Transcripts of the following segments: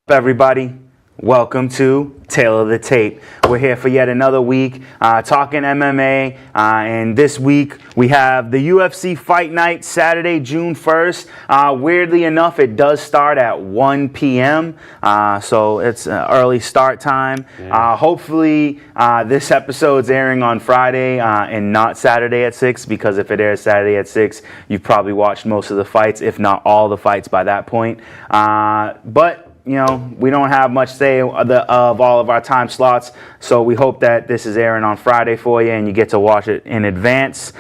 Everybody? Welcome to Tale of the Tape. We're here for yet another week talking MMA, and this week we have the UFC Fight Night, Saturday, June 1st. Weirdly enough, it does start at 1 p.m., so it's an early start time. Hopefully, this episode's airing on Friday and not Saturday at 6, because if it airs Saturday at 6, you've probably watched most of the fights, if not all the fights by that point. But you know, we don't have much say of all of our time slots, so we hope that this is airing on Friday for you and you get to watch it in advance.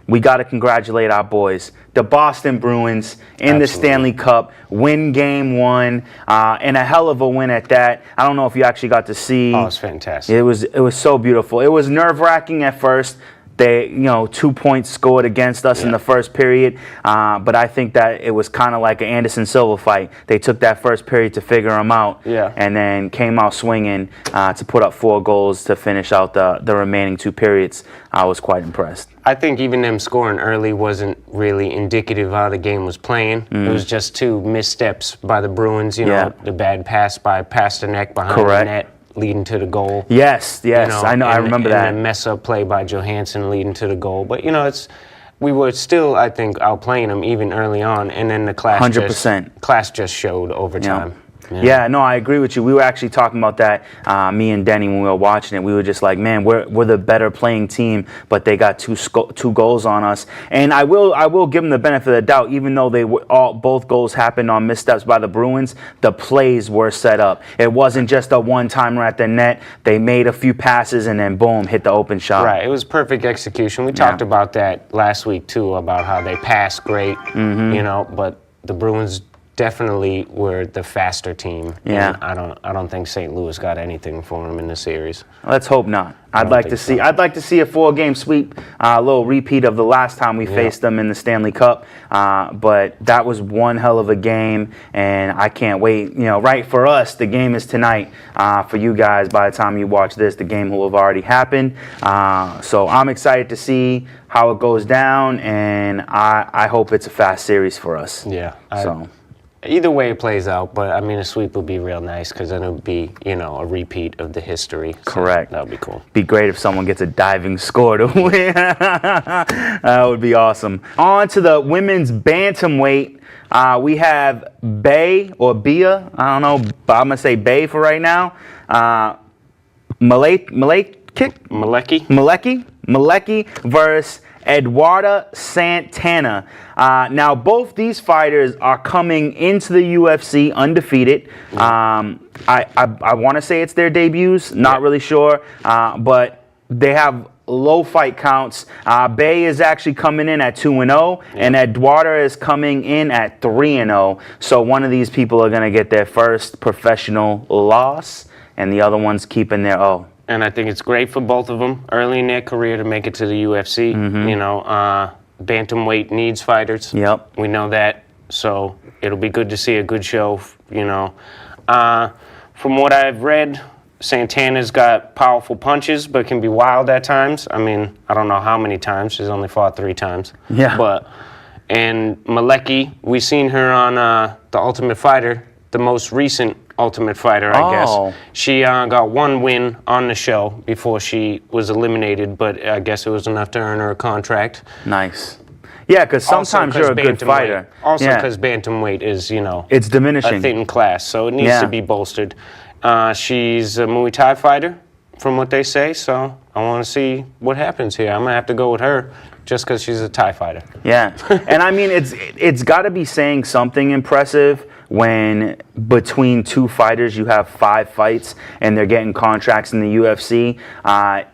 We got to congratulate our boys, the Boston Bruins, in the Stanley Cup, win game one, and a hell of a win at that. I don't know if you actually got to see. Oh, it's fantastic. It was so beautiful. It was nerve-wracking at first. They, 2 points scored against us in the first period, but I think that it was kind of like an Anderson Silva fight. They took that first period to figure them out, and then came out swinging to put up 4 goals to finish out the remaining 2 periods. I was quite impressed. I think even them scoring early wasn't really indicative of how the game was playing. It was just 2 missteps by the Bruins, the bad pass by Pasternak behind the net, leading to the goal. Yes, I know. I remember that. And a mess-up play by Johansson leading to the goal. But, we were still, I think, outplaying them even early on. And then the class 100%. Just showed over time. Yeah, no, I agree with you. We were actually talking about that, me and Denny, when we were watching it. We were just like, man, we're the better playing team, but they got 2 goals on us. And I will give them the benefit of the doubt, even though both goals happened on missteps by the Bruins. The plays were set up. It wasn't just a one-timer at the net. They made a few passes and then boom, hit the open shot. Right, it was perfect execution. We talked about that last week too, about how they passed great, but the Bruins definitely were the faster team. Yeah. And I don't think St. Louis got anything for them in the series. Let's hope not. I'd like to see a 4-game sweep, a little repeat of the last time we faced them in the Stanley Cup. But that was one hell of a game, and I can't wait. Right, for us, the game is tonight. For you guys, by the time you watch this, the game will have already happened. So I'm excited to see how it goes down, and I hope it's a fast series for us. Yeah. Either way it plays out, but a sweep would be real nice, because then it would be, a repeat of the history. So correct. That would be cool. Be great if someone gets a diving score to win. That would be awesome. On to the women's bantamweight. We have Bia. I don't know, but I'm going to say Bay for right now. Malecki versus Eduarda Santana. Now, both these fighters are coming into the UFC undefeated. I want to say it's their debuts. Not really sure, but they have low fight counts. Bay is actually coming in at 2-0, and Eduarda is coming in at 3-0. So one of these people are going to get their first professional loss, and the other one's keeping their O. And I think it's great for both of them early in their career to make it to the UFC. Bantamweight needs fighters. Yep. We know that. So it'll be good to see a good show, From what I've read, Santana's got powerful punches, but can be wild at times. I don't know how many times. She's only fought 3 times. Yeah. And Malecki, we've seen her on The Ultimate Fighter, the most recent Ultimate Fighter, I guess. She got 1 win on the show before she was eliminated, but I guess it was enough to earn her a contract. Nice. Yeah, because sometimes you're a good fighter. Also because bantamweight is, it's diminishing. A thin class, so it needs to be bolstered. She's a Muay Thai fighter, from what they say, so I want to see what happens here. I'm going to have to go with her just because she's a Thai fighter. Yeah, and it's got to be saying something impressive when between 2 fighters you have 5 fights and they're getting contracts in the UFC.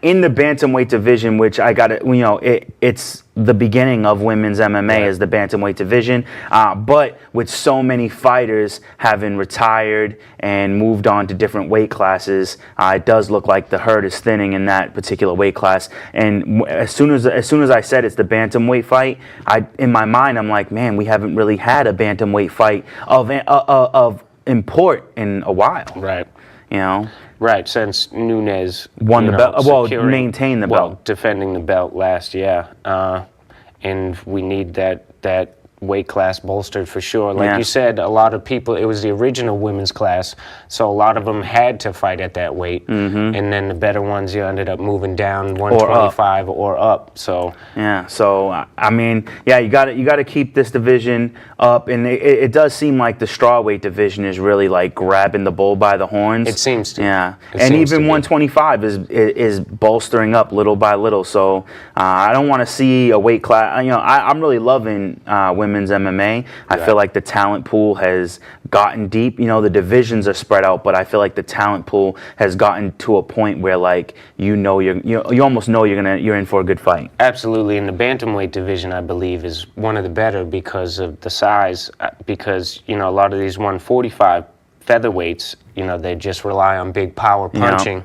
In the bantamweight division, which it's the beginning of women's MMA as the bantamweight division, but with so many fighters having retired and moved on to different weight classes, it does look like the herd is thinning in that particular weight class. And as soon as I said it's the bantamweight fight, in my mind I'm like, man, we haven't really had a bantamweight fight of import in a while. Right. Right, since Nunes won the belt, maintained the belt. Defending the belt last year. And we need that weight class bolstered for sure. Like Yeah. you said, a lot of people, it was the original women's class, so a lot of them had to fight at that weight. And then the better ones, you ended up moving down 125 or up. So yeah, so I mean, yeah, you got to keep this division up, and it does seem like the strawweight division is really like grabbing the bull by the horns. it seems to. Yeah, It and seems to even be. 125 is bolstering up little by little. So I don't want to see a weight class. You know, I'm really loving women's MMA. I feel like the talent pool has gotten deep. You know, the divisions are spread out, but I feel like the talent pool has gotten to a point where like you almost know you're in for a good fight. Absolutely, and the bantamweight division, I believe, is one of the better because of the size. Because a lot of these 145 featherweights, they just rely on big power punching,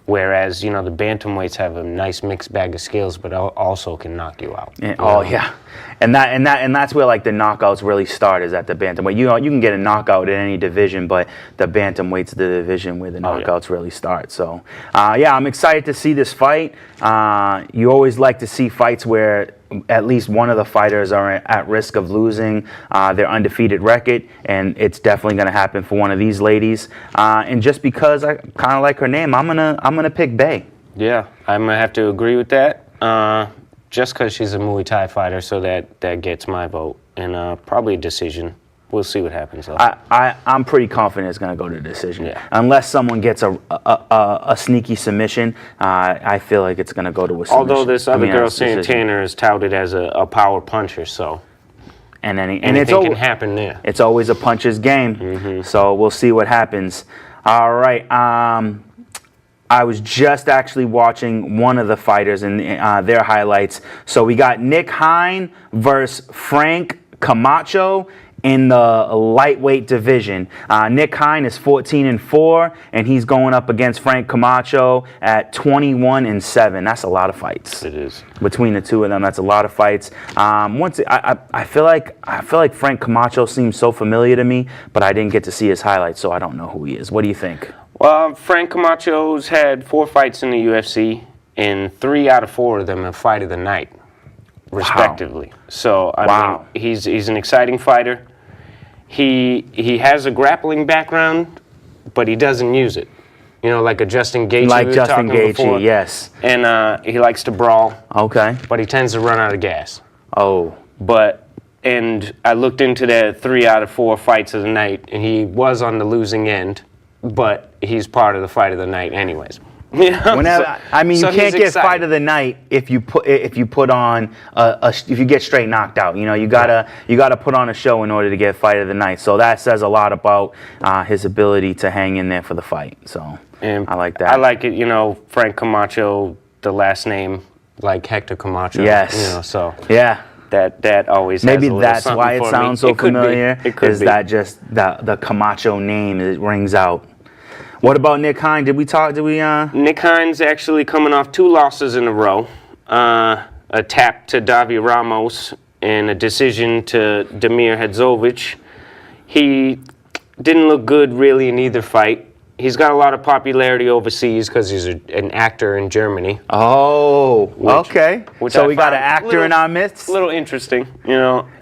whereas the bantamweights have a nice mixed bag of skills, but also can knock you out. Yeah, and that's where like the knockouts really start, is at the bantamweight. You can get a knockout in any division, but the bantamweight's the division where the knockouts really start. So yeah, I'm excited to see this fight. You always like to see fights where at least one of the fighters are at risk of losing their undefeated record, and it's definitely going to happen for one of these ladies. And just because I kind of like her name, I'm gonna pick Bay. Yeah, I'm gonna have to agree with that. Just because she's a Muay Thai fighter, so that gets my vote, and probably a decision. We'll see what happens though. I'm pretty confident it's going to go to decision. Yeah. Unless someone gets a sneaky submission, I feel like it's going to go to a submission. Although this other girl, decision. Santana, is touted as a power puncher, so and anything it's can happen there. It's always a puncher's game. So we'll see what happens. All right. I was just actually watching one of the fighters and their highlights. So we got Nick Hein versus Frank Camacho in the lightweight division. Nick Hein is 14-4, and he's going up against Frank Camacho at 21-7. That's a lot of fights. It is. Between the two of them, that's a lot of fights. I feel like Frank Camacho seems so familiar to me, but I didn't get to see his highlights, so I don't know who he is. What do you think? Well, Frank Camacho's had 4 fights in the UFC, and 3 out of 4 of them are fight of the night, respectively. Wow. So I mean, he's an exciting fighter. He has a grappling background, but he doesn't use it. Like a Justin Gaethje. Like we were Justin talking Gaethje, before. yes. And he likes to brawl. Okay. But he tends to run out of gas. Oh. And I looked into the 3 out of 4 fights of the night, and he was on the losing end, but he's part of the fight of the night anyways. Whenever, you can't get fight of the night if you put on if you get straight knocked out. You gotta put on a show in order to get fight of the night. So that says a lot about his ability to hang in there for the fight. So I like that. I like it. Frank Camacho, the last name like Hector Camacho. Yes. So yeah. That always maybe has a little that's something why it for sounds me. so familiar. It could is be. that just the Camacho name? It rings out. What about Nick Hein? Nick Hein's actually coming off 2 losses in a row. A tap to Davi Ramos and a decision to Damir Hedzovic. He didn't look good really in either fight. He's got a lot of popularity overseas because he's an actor in Germany. Oh, okay. So we got an actor in our midst. A little interesting,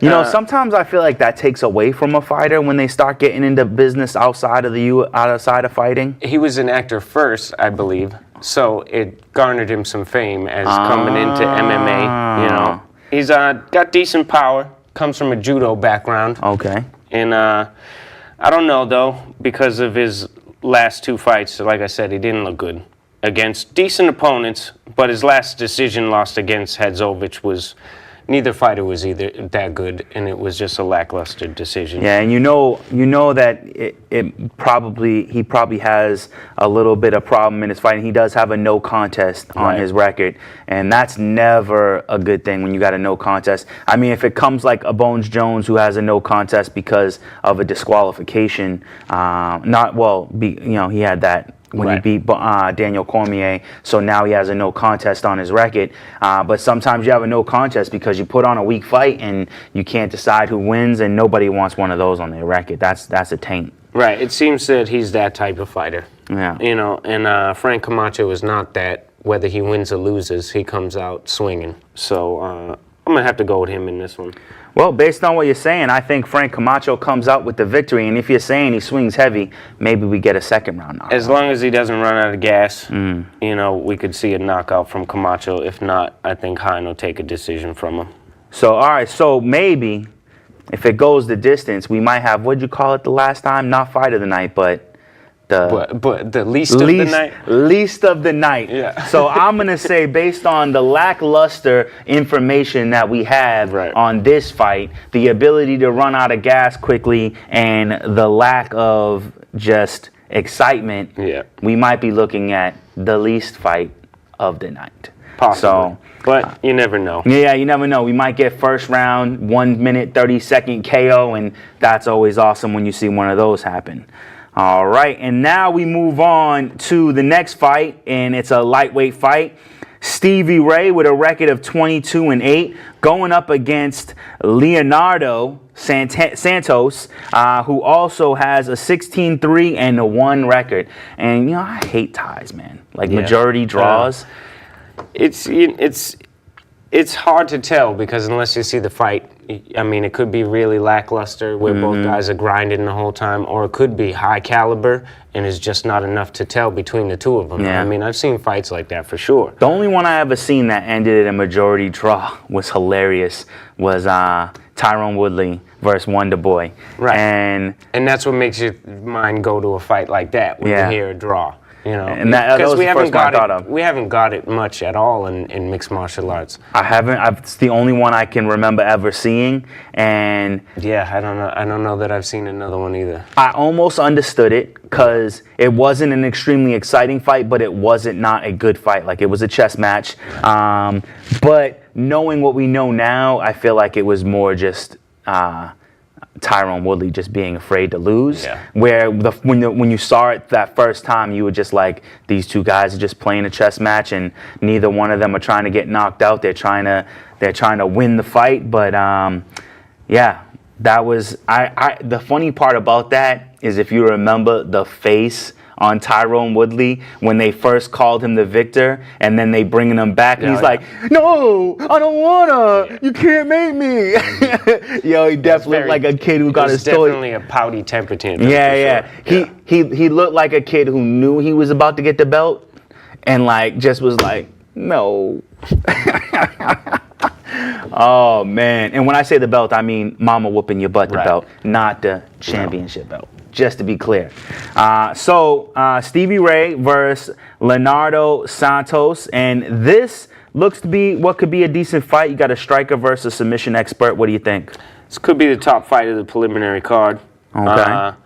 Sometimes I feel like that takes away from a fighter when they start getting into business outside of fighting. He was an actor first, I believe, so it garnered him some fame as coming into MMA. He's got decent power. Comes from a judo background. Okay. And I don't know though, because of his last 2 fights, like I said, he didn't look good against decent opponents, but his last decision lost against Hedzovic was, neither fighter was either that good, and it was just a lackluster decision. Yeah, and you know that he probably has a little bit of problem in his fighting. He does have a no contest on his record, and that's never a good thing when you got a no contest. I mean, if it comes like a Bones Jones who has a no contest because of a disqualification, he had that when he beat Daniel Cormier, so now he has a no contest on his record. But sometimes you have a no contest because you put on a weak fight and you can't decide who wins, and nobody wants one of those on their record. That's a taint. Right. It seems that he's that type of fighter. Yeah. And Frank Camacho is not that. Whether he wins or loses, he comes out swinging. So I'm going to have to go with him in this one. Well, based on what you're saying, I think Frank Camacho comes out with the victory. And if you're saying he swings heavy, maybe we get a second round knockout. As long as he doesn't run out of gas, we could see a knockout from Camacho. If not, I think Hein will take a decision from him. So, all right, so maybe if it goes the distance, we might have, what'd you call it the last time? Not fight of the night, but the least of the night? Least of the night. Yeah. So I'm going to say, based on the lackluster information that we have on this fight, the ability to run out of gas quickly and the lack of just excitement, we might be looking at the least fight of the night. Possibly. But you never know. Yeah, you never know. We might get first round, 1 minute, 30-second KO, and that's always awesome when you see one of those happen. All right, and now we move on to the next fight, and it's a lightweight fight. Stevie Ray with a record of 22-8 going up against Leonardo Santos, who also has a 16-3-1 record. And, I hate ties, man. Like majority draws. It's hard to tell because unless you see the fight, I mean, it could be really lackluster where both guys are grinding the whole time, or it could be high caliber and it's just not enough to tell between the two of them. Yeah. I mean, I've seen fights like that for sure. The only one I ever seen that ended in a majority draw was hilarious. Was Tyron Woodley versus Wonder Boy. Right. And that's what makes your mind go to a fight like that when you hear a draw. And that was the first one I thought of. We haven't got it much at all in mixed martial arts. I haven't. It's the only one I can remember ever seeing. And yeah, I don't know that I've seen another one either. I almost understood it because it wasn't an extremely exciting fight, but it wasn't not a good fight. Like, it was a chess match. But knowing what we know now, I feel like it was more just Tyron Woodley just being afraid to lose. Yeah. Where when you saw it that first time, you were just like, these two guys are just playing a chess match, and neither one of them are trying to get knocked out. They're trying to win the fight. But that was the funny part about that is, if you remember the face on Tyron Woodley when they first called him the victor, and then they bringing him back, and he's like, "No, I don't wanna. You can't make me." Yo, he definitely looked like a kid who got his toy. Definitely a pouty temper tantrum. Yeah. He looked like a kid who knew he was about to get the belt, and just was like, "No." Oh man! And when I say the belt, I mean mama whooping your butt the belt, not the championship belt. Just to be clear. So Stevie Ray versus Leonardo Santos, and this looks to be what could be a decent fight. You got a striker versus a submission expert. What do you think? This could be the top fight of the preliminary card. Okay.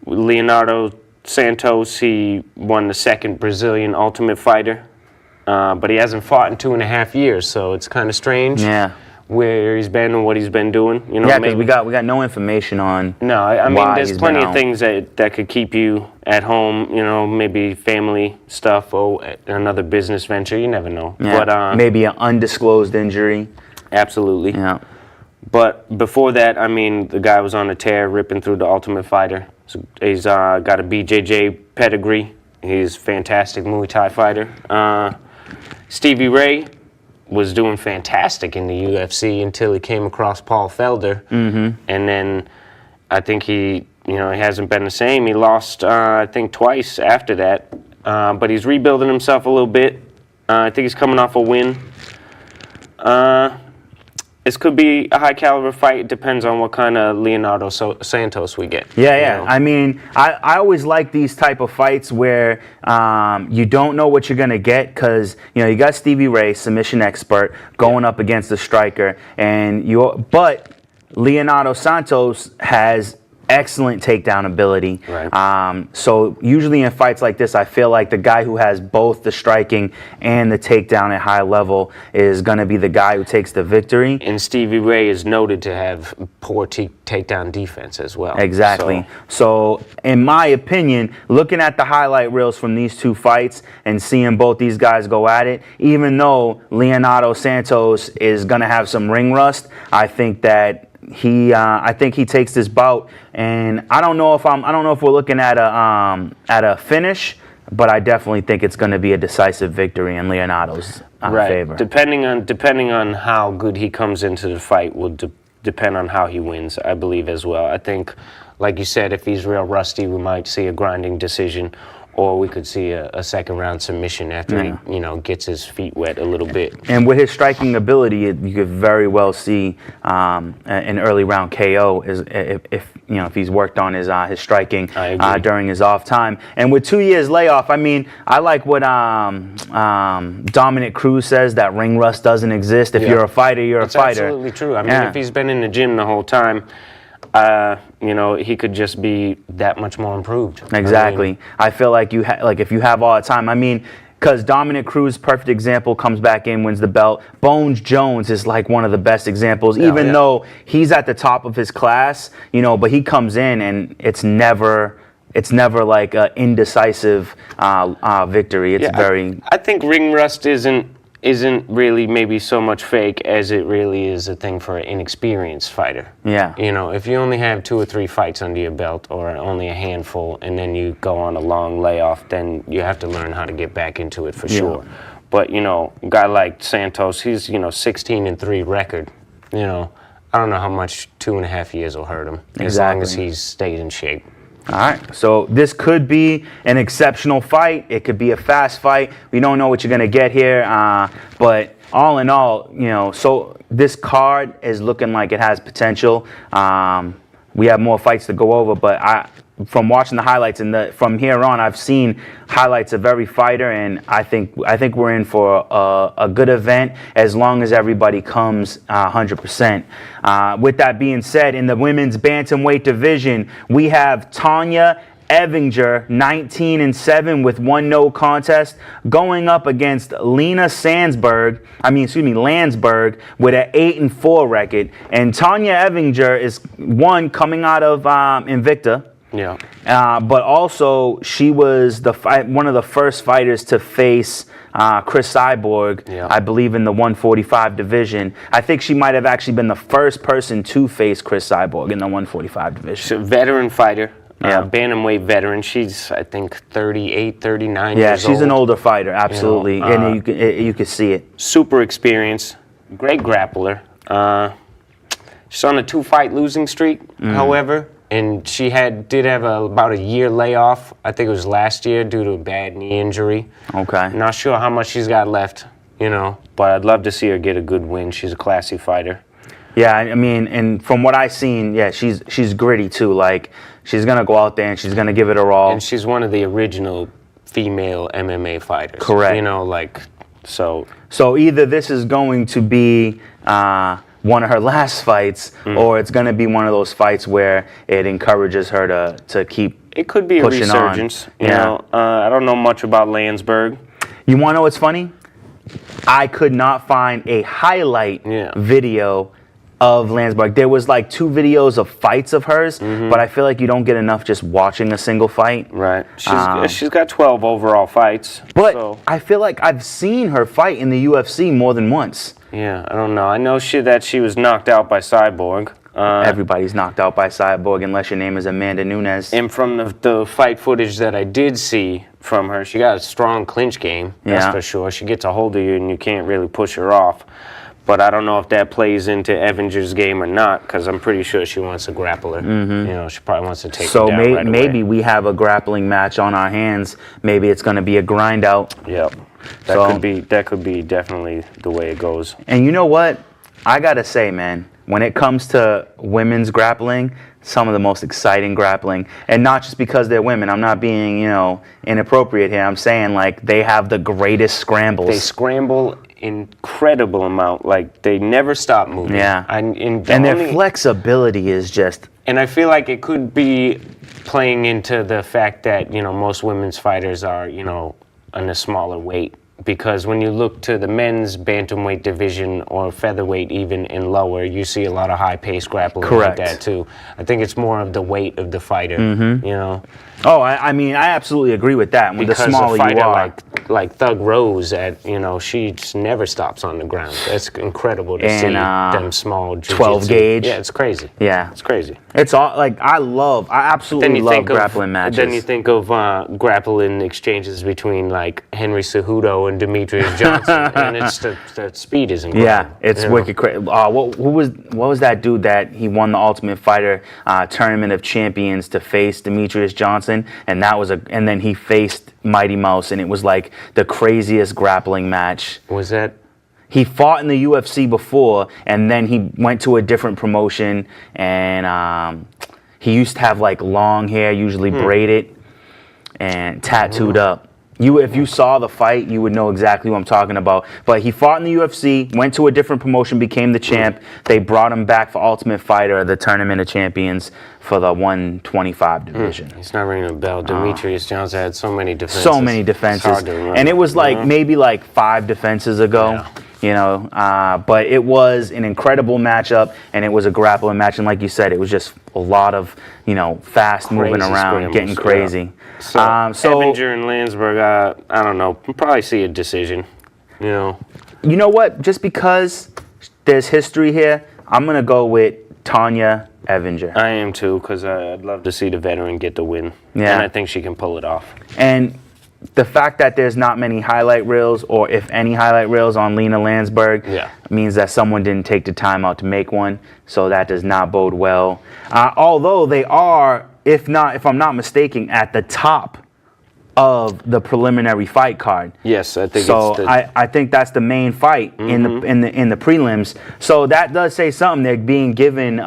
Leonardo Santos, he won the second Brazilian Ultimate Fighter, but he hasn't fought in 2.5 years, so it's kind of strange. Yeah. Where he's been and what he's been doing. Yeah, because we got no information on. No, I mean, there's plenty of things that could keep you at home. Maybe family stuff or another business venture. You never know. Yeah, but maybe an undisclosed injury. Absolutely. Yeah. But before that, I mean, the guy was on a tear, ripping through the Ultimate Fighter. So he's got a BJJ pedigree. He's a fantastic Muay Thai fighter. Stevie Ray was doing fantastic in the UFC until he came across Paul Felder, and then I think he hasn't been the same. He lost, I think, twice after that, but he's rebuilding himself a little bit. I think he's coming off a win. This could be a high caliber fight. It depends on what kind of Leonardo Santos we get. Yeah. I mean, I always like these type of fights where you don't know what you're gonna get, because you got Stevie Ray, submission expert, going up against the striker, but Leonardo Santos has excellent takedown ability. Right. So usually in fights like this, I feel like the guy who has both the striking and the takedown at high level is going to be the guy who takes the victory. And Stevie Ray is noted to have poor takedown defense as well. Exactly. So in my opinion, looking at the highlight reels from these two fights and seeing both these guys go at it, even though Leonardo Santos is going to have some ring rust, I think that I think he takes this bout, and I don't know if we're looking at a finish, but I definitely think it's going to be a decisive victory in Leonardo's favor. Depending on how good he comes into the fight will depend on how he wins, I believe, as well. I think, like you said, if he's real rusty, we might see a grinding decision, or we could see a second round submission after he, gets his feet wet a little bit. And with his striking ability, you could very well see an early round KO if he's worked on his striking during his off time. And with 2 years layoff, I mean, I like what Dominic Cruz says, that ring rust doesn't exist. If you're a fighter, you're a fighter. That's absolutely true. I mean, if he's been in the gym the whole time, he could just be that much more improved. Exactly. I feel like if you have all the time. I mean, because Dominic Cruz, perfect example, comes back in, wins the belt. Bones Jones is like one of the best examples, even though he's at the top of his class, but he comes in and it's never like an indecisive victory. It's I think ring rust isn't really maybe so much fake as it really is a thing for an inexperienced fighter. Yeah. If you only have 2 or 3 fights under your belt, or only a handful, and then you go on a long layoff, then you have to learn how to get back into it for sure. But, a guy like Santos, he's, 16-3 record. I don't know how much 2.5 years will hurt him, as long as he's stayed in shape. All right, so this could be an exceptional fight. It could be a fast fight. We don't know what you're going to get here, but all in all, so this card is looking like it has potential. We have more fights to go over, but from watching the highlights and from here on, I've seen highlights of every fighter, and I think we're in for a good event as long as everybody comes 100%. With that being said, in the women's bantamweight division, we have Tanya Evinger, 19-7 with 1 no contest, going up against Lena Landsberg with an 8-4 record. And Tanya Evinger is coming out of Invicta. Yeah. But also, she was one of the first fighters to face Chris Cyborg, I believe, in the 145 division. I think she might have actually been the first person to face Chris Cyborg in the 145 division. She's a veteran fighter. Bantamweight veteran. She's, I think, 38, 39 years old. Yeah, she's an older fighter, absolutely. And you can see it. Super experienced. Great grappler. She's on a 2-fight losing streak, however. And she did have about a year layoff. I think it was last year due to a bad knee injury. Okay. Not sure how much she's got left, but I'd love to see her get a good win. She's a classy fighter. Yeah, I mean, and from what I've seen, she's gritty too. Like, she's gonna go out there and she's gonna give it her all. And she's one of the original female MMA fighters. Correct. So. So either this is going to be one of her last fights, or it's going to be one of those fights where it encourages her to keep. It could be a resurgence. I don't know much about Landsberg. You want to know what's funny? I could not find a highlight video of Landsberg. There was like 2 videos of fights of hers, but I feel like you don't get enough just watching a single fight. Right. She's got 12 overall fights. But I feel like I've seen her fight in the UFC more than once. Yeah, I don't know. I know that she was knocked out by Cyborg. Everybody's knocked out by Cyborg unless your name is Amanda Nunes. And from the fight footage that I did see from her, she got a strong clinch game, that's for sure. She gets a hold of you and you can't really push her off. But I don't know if that plays into Evinger's game or not, because I'm pretty sure she wants to grapple her. She probably wants to take her down right away. Maybe we have a grappling match on our hands. Maybe it's going to be a grind out. Yep. That could be definitely the way it goes. And you know what? I got to say, man, when it comes to women's grappling, some of the most exciting grappling, and not just because they're women. I'm not being, inappropriate here. I'm saying, like, they have the greatest scrambles. They scramble incredible amount. Like, they never stop moving. Yeah. And their flexibility is just. And I feel like it could be playing into the fact that, most women's fighters are, in a smaller weight. Because when you look to the men's bantamweight division or featherweight even and lower, you see a lot of high-paced grappling like that too. I think it's more of the weight of the fighter, Oh, I mean, I absolutely agree with that. With the smaller you are, like Thug Rose, she never stops on the ground. That's incredible to see them small. 12 gauge. Yeah, it's crazy. Yeah, it's crazy. It's all like I absolutely love grappling matches. Then you think of grappling exchanges between like Henry Cejudo and Demetrius Johnson, and it's the speed is incredible. Yeah, it's wicked crazy. What was that dude that he won the Ultimate Fighter Tournament of Champions to face Demetrius Johnson, and and then he faced Mighty Mouse, and it was like the craziest grappling match. Was that? He fought in the UFC before, and then he went to a different promotion, and he used to have like long hair, usually braided, and tattooed up. If you saw the fight, you would know exactly what I'm talking about. But he fought in the UFC, went to a different promotion, became the champ. They brought him back for Ultimate Fighter, the Tournament of Champions, for the 125 division. He's not ringing a bell. Demetrius Johnson had so many defenses. So many defenses. And it was like maybe like 5 defenses ago. Yeah. You know, but it was an incredible matchup, and it was a grappling match, and like you said, it was just a lot of, you know, fast moving around, getting crazy. Yeah. So Evinger and Landsberg, I don't know, we'll probably see a decision. You know what? Just because there's history here, I'm gonna go with Tanya Evinger. I am too, because I'd love to see the veteran get the win. Yeah, and I think she can pull it off. And the fact that there's not many highlight reels, or if any highlight reels on Lina Landsberg, means that someone didn't take the time out to make one, so that does not bode well. Although they are, if I'm not mistaken, at the top of the preliminary fight card. Yes, I think so. I think that's the main fight in the prelims. So that does say something. They're being given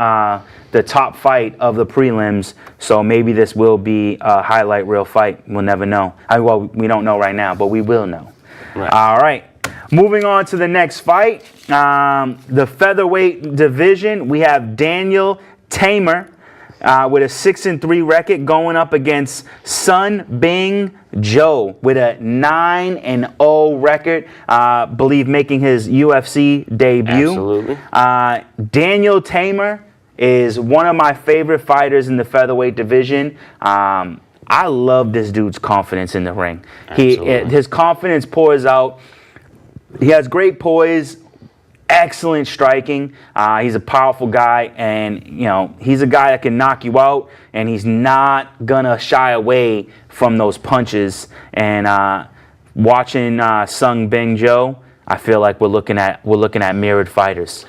the top fight of the prelims. So maybe this will be a highlight reel fight. We'll never know. Well, we don't know right now, but we will know. Right. All right. Moving on to the next fight, the featherweight division. We have Daniel Teymur with a 6-3 record going up against Sun Bing Zhou with a 9-0 record. Believe making his UFC debut. Absolutely. Daniel Teymur is one of my favorite fighters in the featherweight division. I love this dude's confidence in the ring. His confidence pours out. He has great poise, excellent striking. He's a powerful guy, and you know he's a guy that can knock you out, and he's not gonna shy away from those punches. And watching Sun Bing Zhou, I feel like we're looking at mirrored fighters.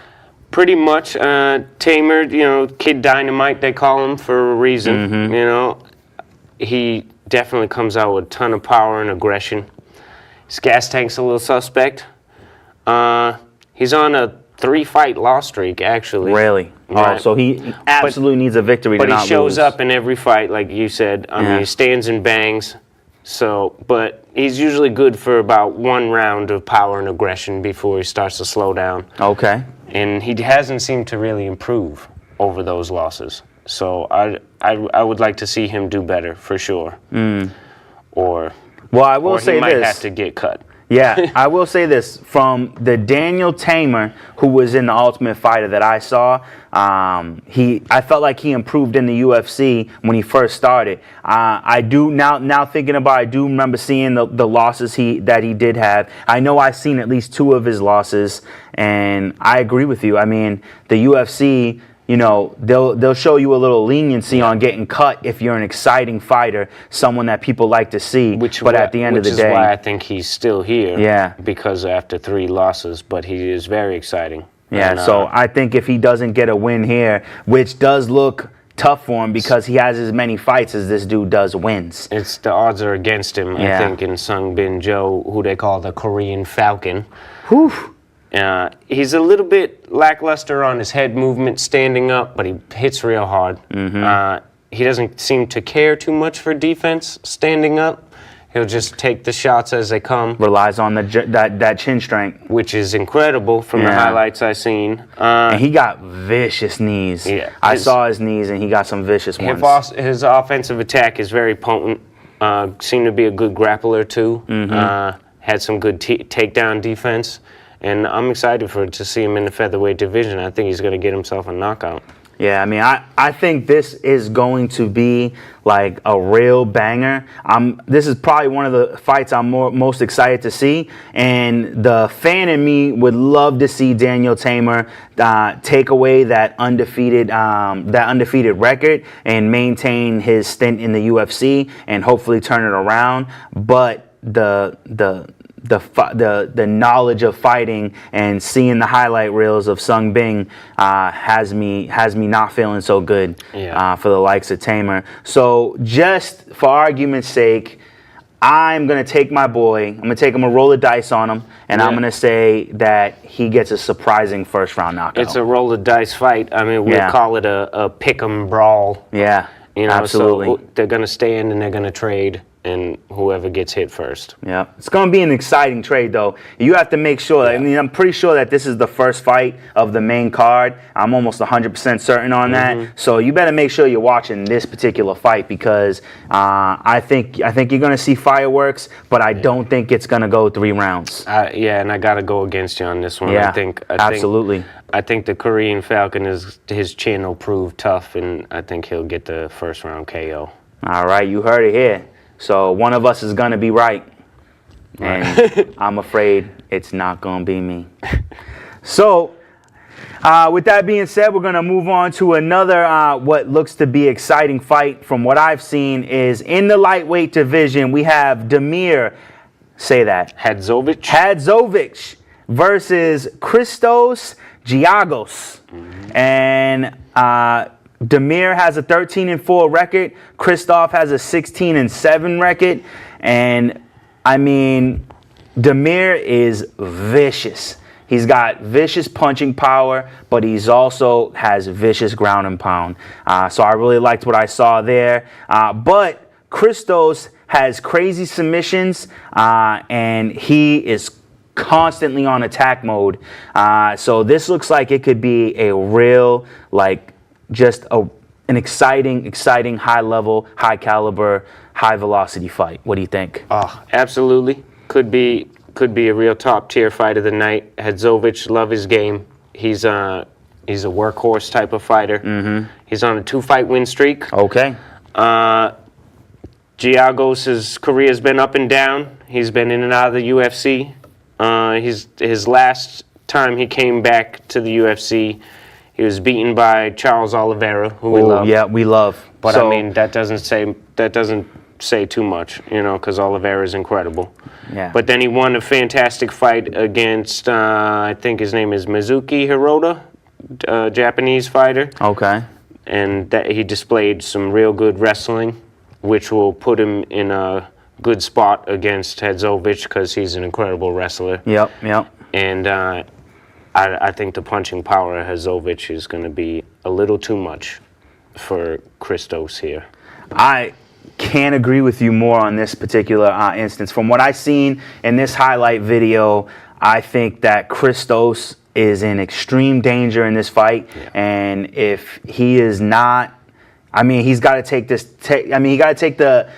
Pretty much, Teymur, you know, Kid Dynamite, they call him for a reason. Mm-hmm. You know, he definitely comes out with a ton of power and aggression. His gas tank's a little suspect. He's on a 3-fight loss streak, actually. Really? Right. Oh, so he absolutely needs a victory to not lose. But he shows up in every fight, like you said. I mean, he stands and bangs. So, but he's usually good for about 1 round of power and aggression before he starts to slow down. Okay. And he hasn't seemed to really improve over those losses. So I would like to see him do better, for sure. Or I will say he might this. have to get cut. Yeah, I will say this. From the Daniel Teymur, who was in the Ultimate Fighter that I saw, I felt like he improved in the UFC when he first started. I do now thinking about it, I do remember seeing the losses that he did have. I know I've seen at least 2 of his losses, and I agree with you. I mean, the UFC, you know, they'll show you a little leniency on getting cut if you're an exciting fighter, someone that people like to see. At the end of the day, which is why I think he's still here. Yeah. Because after 3 losses, but he is very exciting. Yeah. And, so I think if he doesn't get a win here, which does look tough for him because he has as many fights as this dude does wins. The odds are against him. I think in Sun Bing Zhou, who they call the Korean Falcon. Whew. He's a little bit lackluster on his head movement standing up, but he hits real hard. He doesn't seem to care too much for defense standing up. He'll just take the shots as they come. Relies on that chin strength. Which is incredible from the highlights I've seen. And he got vicious knees. Yeah, I saw his knees, and he got some vicious ones. His offensive attack is very potent. Seemed to be a good grappler, too. Had some good takedown defense. And I'm excited to see him in the featherweight division. I think he's going to get himself a knockout. Yeah, I mean, I think this is going to be like a real banger. This is probably one of the fights I'm most excited to see, and the fan in me would love to see Daniel Teymur take away that undefeated record and maintain his stint in the UFC and hopefully turn it around. But the knowledge of fighting and seeing the highlight reels of Sung Bing has me not feeling so good for the likes of Teymur. So just for argument's sake, I'm going to take my boy. I'm going to take him a roll of dice on him, and I'm going to say that he gets a surprising first-round knockout. It's a roll of dice fight. I mean, we'll call it a pick-em brawl. Yeah, you know, absolutely. So they're going to stand and they're going to trade, and whoever gets hit first. Yeah, it's going to be an exciting trade, though. You have to make sure. I mean, I'm pretty sure that this is the first fight of the main card. I'm almost 100% certain on that. So you better make sure you're watching this particular fight because I think you're going to see fireworks, but I don't think it's going to go 3 rounds. Yeah, and I got to go against you on this one. Yeah, absolutely. I think the Korean Falcon his chin will prove tough, and I think he'll get the first round KO. All right, you heard it here. So one of us is going to be right. And I'm afraid it's not going to be me. So with that being said, we're going to move on to another what looks to be exciting fight. From what I've seen is in the lightweight division, we have Damir, say that. Hadzovic versus Christos Giagos. And Damir has a 13-4 record. Christoph has a 16-7 record. And I mean, Damir is vicious. He's got vicious punching power, but he's also has vicious ground and pound. So I really liked what I saw there. But Christos has crazy submissions, and he is constantly on attack mode. So this looks like it could be a real, like, just an exciting, high level, high caliber, high velocity fight. What do you think? Oh, absolutely. Could be a real top tier fight of the night. Hadzovic, love his game. He's a workhorse type of fighter. He's on a 2-fight win streak. Okay. Giagos' career's been up and down. He's been in and out of the UFC. His last time he came back to the UFC, he was beaten by Charles Oliveira, who we love. Yeah, we love. But so, I mean, that doesn't say too much, you know, because Oliveira is incredible. Yeah. But then he won a fantastic fight against, I think his name is Mizuki Hirota, Japanese fighter. Okay. And that he displayed some real good wrestling, which will put him in a good spot against Hadzovic because he's an incredible wrestler. Yep. And I think the punching power of Hadzovic is going to be a little too much for Christos here. I can't agree with you more on this particular instance. From what I've seen in this highlight video, I think that Christos is in extreme danger in this fight. Yeah. And if he is not, I mean, he's got to take this. He got to take the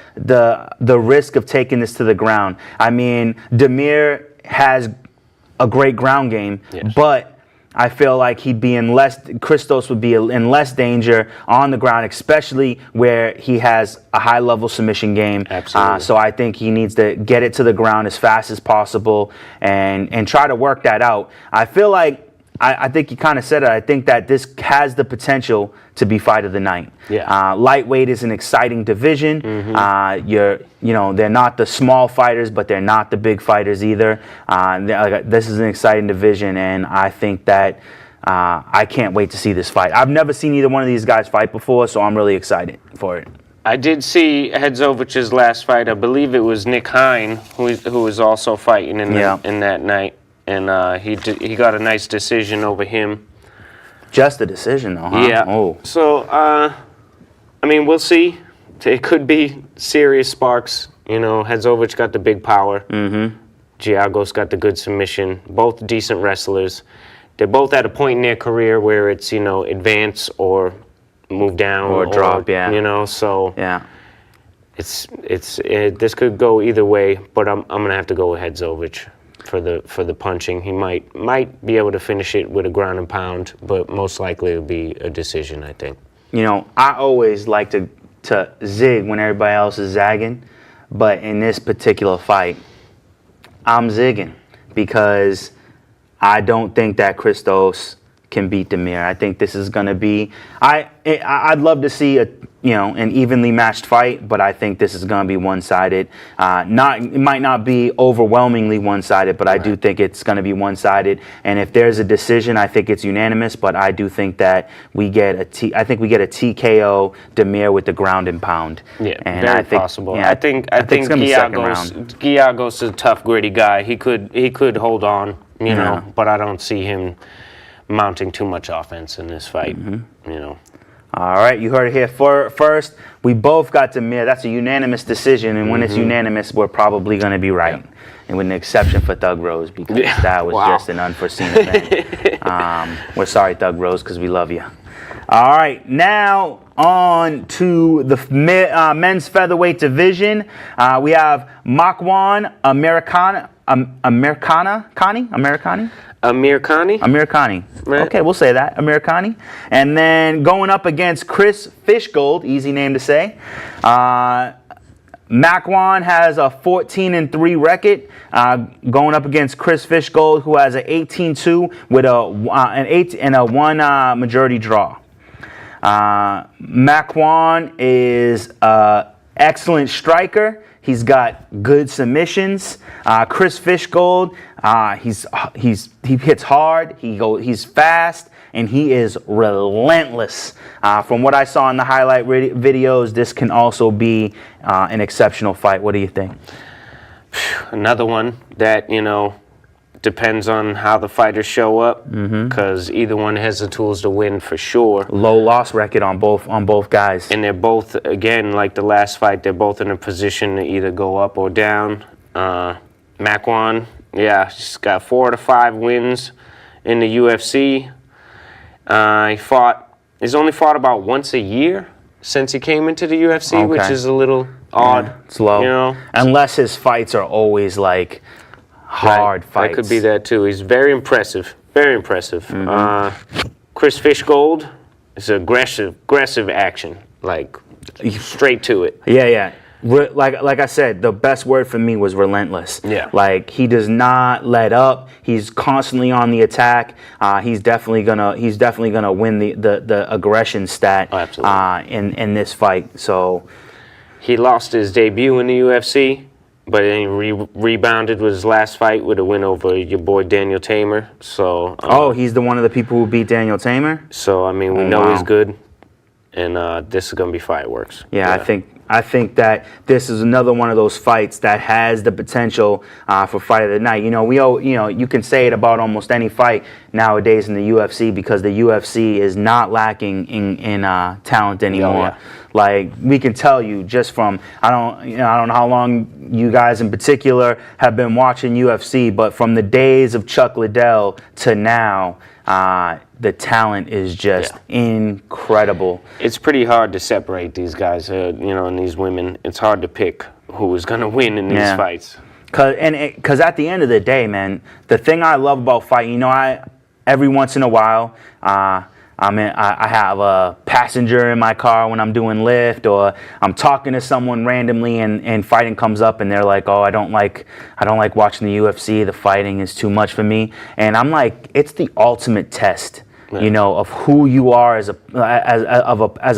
risk of taking this to the ground. I mean, Damir has a great ground game, yes, but I feel like Christos would be in less danger on the ground, especially where he has a high-level submission game. Absolutely. So I think he needs to get it to the ground as fast as possible and try to work that out. I feel like, I think you kind of said it, I think that this has the potential to be fight of the night. Yeah. Lightweight is an exciting division. They're not the small fighters, but they're not the big fighters either. This is an exciting division, and I think that I can't wait to see this fight. I've never seen either one of these guys fight before, so I'm really excited for it. I did see Hadzovic's last fight. I believe it was Nick Hein, who was also fighting in that night. And he got a nice decision over him. Just a decision, though, huh? Yeah. Oh. So, I mean, we'll see. It could be serious sparks. You know, Hadzovic got the big power. Giagos got the good submission. Both decent wrestlers. They're both at a point in their career where it's, you know, advance or move down or drop. Yeah. You know, so yeah. This could go either way, but I'm gonna have to go with Hadzovic. for the punching. He might be able to finish it with a ground and pound, but most likely it'll be a decision, I think. You know, I always like to zig when everybody else is zagging, but in this particular fight, I'm zigging because I don't think that Christos can beat Damir. I think this is going to be. I'd love to see an evenly matched fight, but I think this is going to be one-sided. It might not be overwhelmingly one-sided, but I do think it's going to be one-sided. And if there's a decision, I think it's unanimous. But I do think that we get a TKO Damir with the ground and pound. Yeah, and very possible. Yeah, I think it's gonna be second round. Giagos is a tough, gritty guy. He could hold on, you know, but I don't see him mounting too much offense in this fight, you know. All right, you heard it here first. We both got Damir. That's a unanimous decision, and when it's unanimous, we're probably going to be right. And with an exception for Thug Rose, because that was just an unforeseen event. We're sorry, Thug Rose, because we love you. All right, now on to the men's featherweight division. We have Makwan Amirkhani. Right. Okay, we'll say that. Amirkhani. And then going up against Chris Fishgold, easy name to say. Makwan has a 14-3 record, going up against Chris Fishgold, who has an 18-2 with an 8 and a 1 majority draw. Makwan is an excellent striker. He's got good submissions. Chris Fishgold, he hits hard. He's fast, and he is relentless. From what I saw in the highlight videos, this can also be an exceptional fight. What do you think? Another one that, you know, depends on how the fighters show up, because either one has the tools to win for sure. Low loss record on both guys, and they're both, again, like the last fight, they're both in a position to either go up or down. Makwan, he's got 4 out of 5 wins in the UFC. He's only fought about once a year since he came into the UFC, which is a little odd. Yeah, it's low, you know, unless his fights are always like hard fights. That could be that too. He's very impressive. Very impressive. Chris Fishgold is aggressive action, like straight to it. Yeah. Like I said, the best word for me was relentless. Yeah. Like, he does not let up. He's constantly on the attack. He's definitely gonna win the aggression stat. Oh, absolutely. In this fight. So he lost his debut in the UFC, but then he rebounded with his last fight with a win over your boy Daniel Tamer. So he's the one of the people who beat Daniel Tamer. So I mean, we know he's good, and this is gonna be fireworks. Yeah, I think that this is another one of those fights that has the potential for fight of the night. You know, you can say it about almost any fight nowadays in the UFC, because the UFC is not lacking in talent anymore. Oh, yeah. Like, we can tell you just from, I don't know how long you guys in particular have been watching UFC, but from the days of Chuck Liddell to now, the talent is just incredible. It's pretty hard to separate these guys, and these women. It's hard to pick who is going to win in these fights. Because at the end of the day, man, the thing I love about fighting, every once in a while, I have a passenger in my car when I'm doing Lyft, or I'm talking to someone randomly, and fighting comes up, and they're like, "Oh, I don't like watching the UFC. The fighting is too much for me." And I'm like, it's the ultimate test, of who you are as a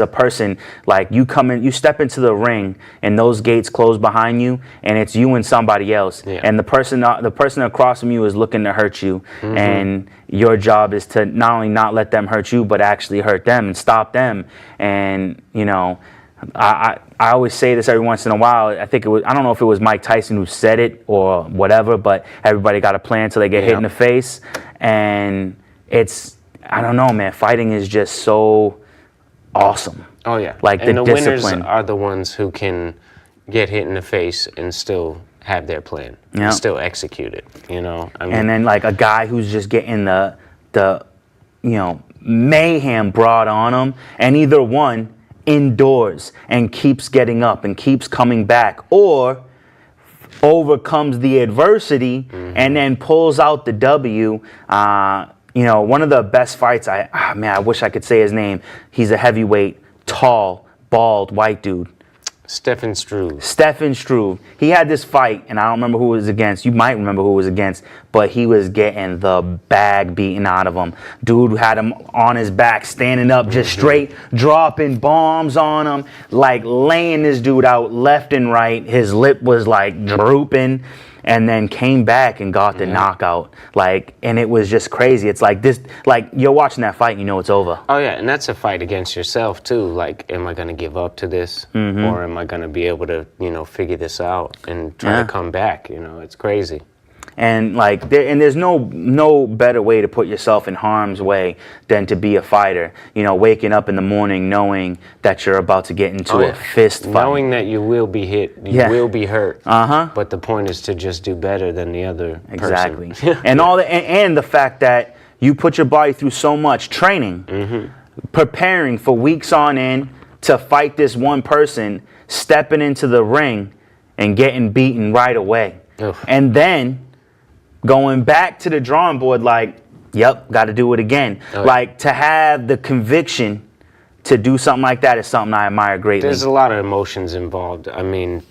person. Like, you step into the ring, and those gates close behind you, and it's you and somebody else, and the person across from you is looking to hurt you, and your job is to not only not let them hurt you, but actually hurt them and stop them. And I always say this every once in a while. I don't know if it was Mike Tyson who said it or whatever, but everybody got a plan until they get hit in the face. And I don't know, man. Fighting is just so awesome. Oh yeah. Like, and the discipline. winners are the ones who can get hit in the face and still have their plan, and still execute it. And then, like, a guy who's just getting the mayhem brought on him, and either one endures and keeps getting up and keeps coming back, or overcomes the adversity and then pulls out the W. One of the best fights. I wish I could say his name. He's a heavyweight, tall, bald, white dude. Stefan Struve. Stefan Struve. He had this fight, and I don't remember who it was against. You might remember who it was against, but he was getting the bag beaten out of him. Dude had him on his back, standing up, just straight dropping bombs on him, like laying this dude out left and right. His lip was like drooping, and then came back and got the knockout. And it was just crazy. It's like this, like you're watching that fight, you know it's over. Oh yeah, and that's a fight against yourself too. Like, am I gonna give up to this, or am I gonna be able to, figure this out and try to come back? It's crazy. And there's no better way to put yourself in harm's way than to be a fighter. Waking up in the morning knowing that you're about to get into a fist fight. Knowing that you will be hit, you will be hurt. But the point is to just do better than the other person. Exactly. And the fact that you put your body through so much training, preparing for weeks on end to fight this one person, stepping into the ring and getting beaten right away. And then going back to the drawing board yep, got to do it again. To have the conviction to do something like that is something I admire greatly. There's a lot of emotions involved. I mean,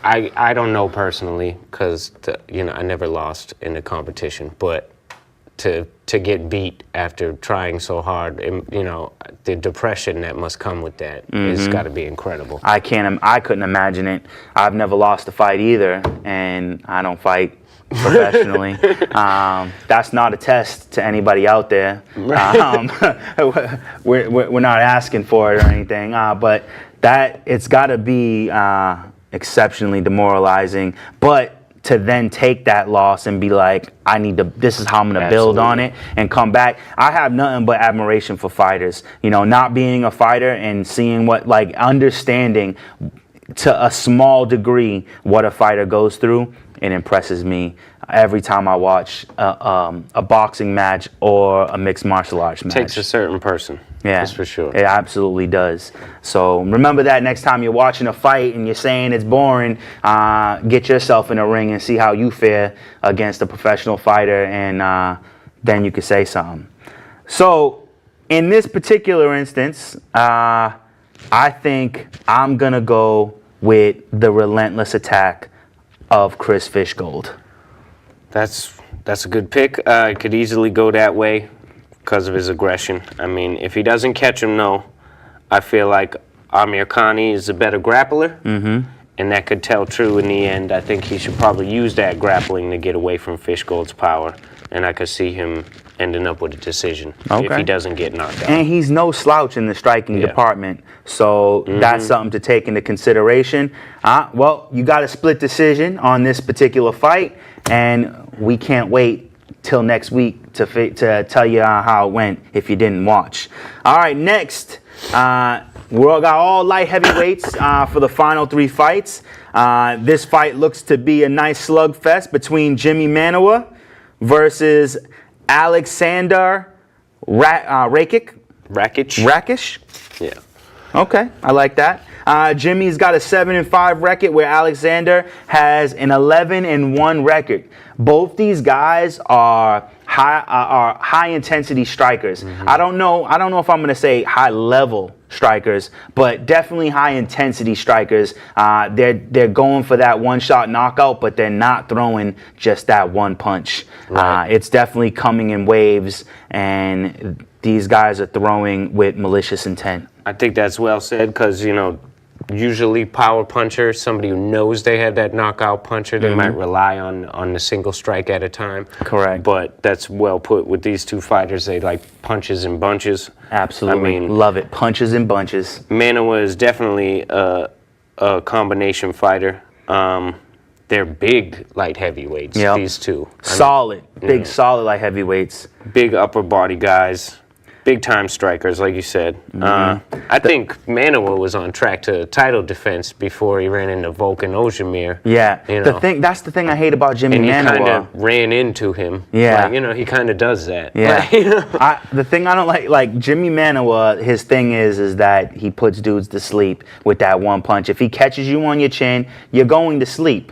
I don't know personally because, I never lost in a competition, but to get beat after trying so hard, the depression that must come with that has got to be incredible. I couldn't imagine it. I've never lost a fight either, and I don't fight professionally. That's not a test to anybody out there. We're not asking for it or anything, but it's got to be exceptionally demoralizing. But to then take that loss and be like, this is how I'm going to build on it and come back. I have nothing but admiration for fighters. Not being a fighter and seeing understanding to a small degree what a fighter goes through. It impresses me every time I watch a boxing match or a mixed martial arts match. It takes a certain person. Yeah, that's for sure. It absolutely does. So remember that next time you're watching a fight and you're saying it's boring, get yourself in a ring and see how you fare against a professional fighter, and then you can say something. So in this particular instance, I think I'm going to go with the relentless attack of Chris Fishgold. That's a good pick. It could easily go that way because of his aggression. I mean, if he doesn't catch him, I feel like Amir Khani is a better grappler, and that could tell true in the end. I think he should probably use that grappling to get away from Fishgold's power, and I could see him ending up with a decision if he doesn't get knocked out. And he's no slouch in the striking department, so that's something to take into consideration. Well, you got a split decision on this particular fight, and we can't wait till next week to tell you how it went if you didn't watch. All right, next, we got all light heavyweights for the final three fights. This fight looks to be a nice slugfest between Jimmy Manuwa versus Alexander Rakic. Yeah. Okay, I like that. Jimmy's got a 7-5 record, where Alexander has an 11-1 record. Both these guys are high intensity strikers. I don't know if I'm going to say high level strikers, but definitely high intensity strikers. They're going for that one shot knockout, but they're not throwing just that one punch. It's definitely coming in waves, and these guys are throwing with malicious intent. I think that's well said because, usually power puncher, somebody who knows they had that knockout puncher, they might rely on the single strike at a time. Correct. But that's well put with these two fighters. They like punches and bunches. Absolutely. Love it. Punches and bunches. Manuwa is definitely a combination fighter. They're big light heavyweights, these two. Solid. Solid light heavyweights. Big upper body guys. Big time strikers, like you said. I think Manuwa was on track to title defense before he ran into Volkan Ozdemir. Yeah, that's the thing I hate about Jimmy Manuwa. And he kind of ran into him. Yeah, he kind of does that. Yeah, the thing I don't like Jimmy Manuwa. His thing is that he puts dudes to sleep with that one punch. If he catches you on your chin, you're going to sleep.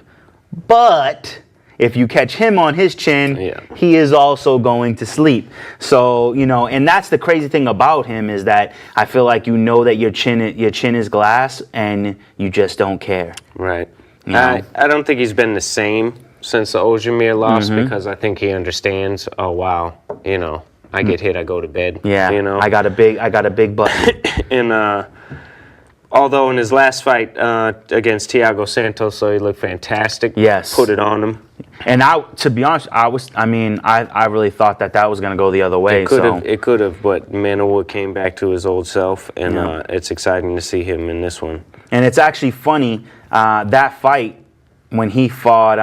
But if you catch him on his chin, Yeah. he is also going to sleep. So, and that's the crazy thing about him is that I feel like that your chin is glass and you just don't care. Right. I don't think he's been the same since the Ozdemir loss because I think he understands, oh, wow, I get hit, I go to bed. Yeah, I got a big button. And although in his last fight against Thiago Santos, so he looked fantastic. Yes. Put it on him. And to be honest, I really thought that was going to go the other way. It could have, but Manuwa came back to his old self, and it's exciting to see him in this one. And it's actually funny, that fight when he fought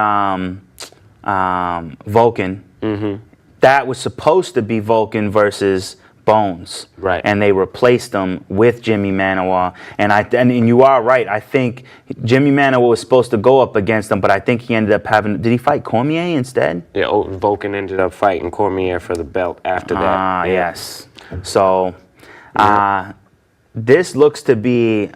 Volkan, that was supposed to be Volkan versus Bones, right? And they replaced him with Jimmy Manuwa, and you are right. I think Jimmy Manuwa was supposed to go up against him, but I think he ended up having. Did he fight Cormier instead? Yeah, Volkan ended up fighting Cormier for the belt after that. Yes. So, this looks to be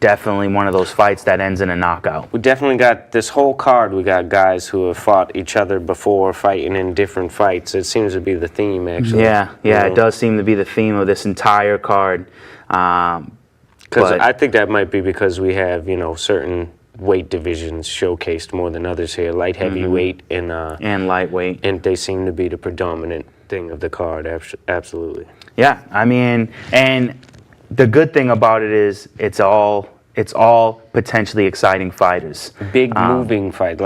definitely one of those fights that ends in a knockout. We definitely got this whole card. We got guys who have fought each other before, fighting in different fights. It seems to be the theme, actually. Yeah, it does seem to be the theme of this entire card. Because I think that might be because we have, certain weight divisions showcased more than others here, light heavyweight and lightweight, and they seem to be the predominant thing of the card. Absolutely. Yeah, and the good thing about it is it's all potentially exciting fighters. Big moving fight.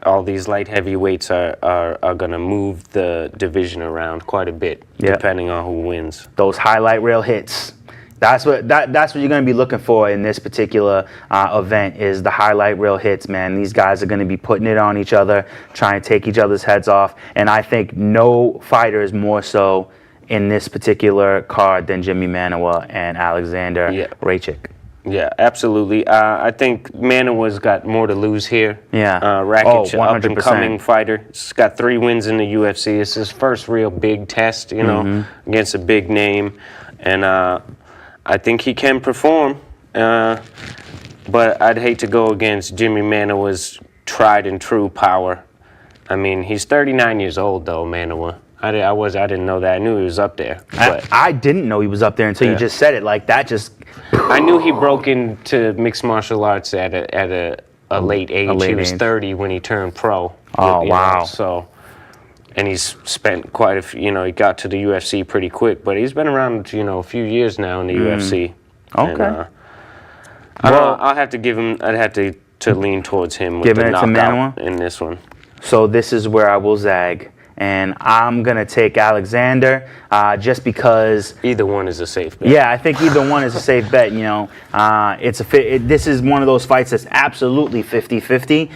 All these light heavyweights are going to move the division around quite a bit, depending on who wins. Those highlight reel hits. That's what you're going to be looking for in this particular event is the highlight reel hits, man. These guys are going to be putting it on each other, trying to take each other's heads off, and I think no fighter is more so in this particular card than Jimmy Manuwa and Alexander Rakic. Yeah, absolutely. I think Manuwa's got more to lose here. Yeah. Rakic, up-and-coming fighter. He's got 3 wins in the UFC. It's his first real big test, against a big name. And I think he can perform. But I'd hate to go against Jimmy Manuwa's tried and true power. He's 39 years old, though, Manuwa. I didn't know that. I knew he was up there. But I didn't know he was up there until you just said it. Like that just. I knew he broke into mixed martial arts at a late age. He was 30 when he turned pro. Oh, wow. So, and he's spent quite a few, he got to the UFC pretty quick, but he's been around, a few years now in the UFC. Okay. And, I'll have to give him, I'd have to lean towards him with the knockout in this one. So this is where I will zag. And I'm going to take Alexander just because... Either one is a safe bet. Yeah, I think either one is a safe bet, this is one of those fights that's absolutely 50-50.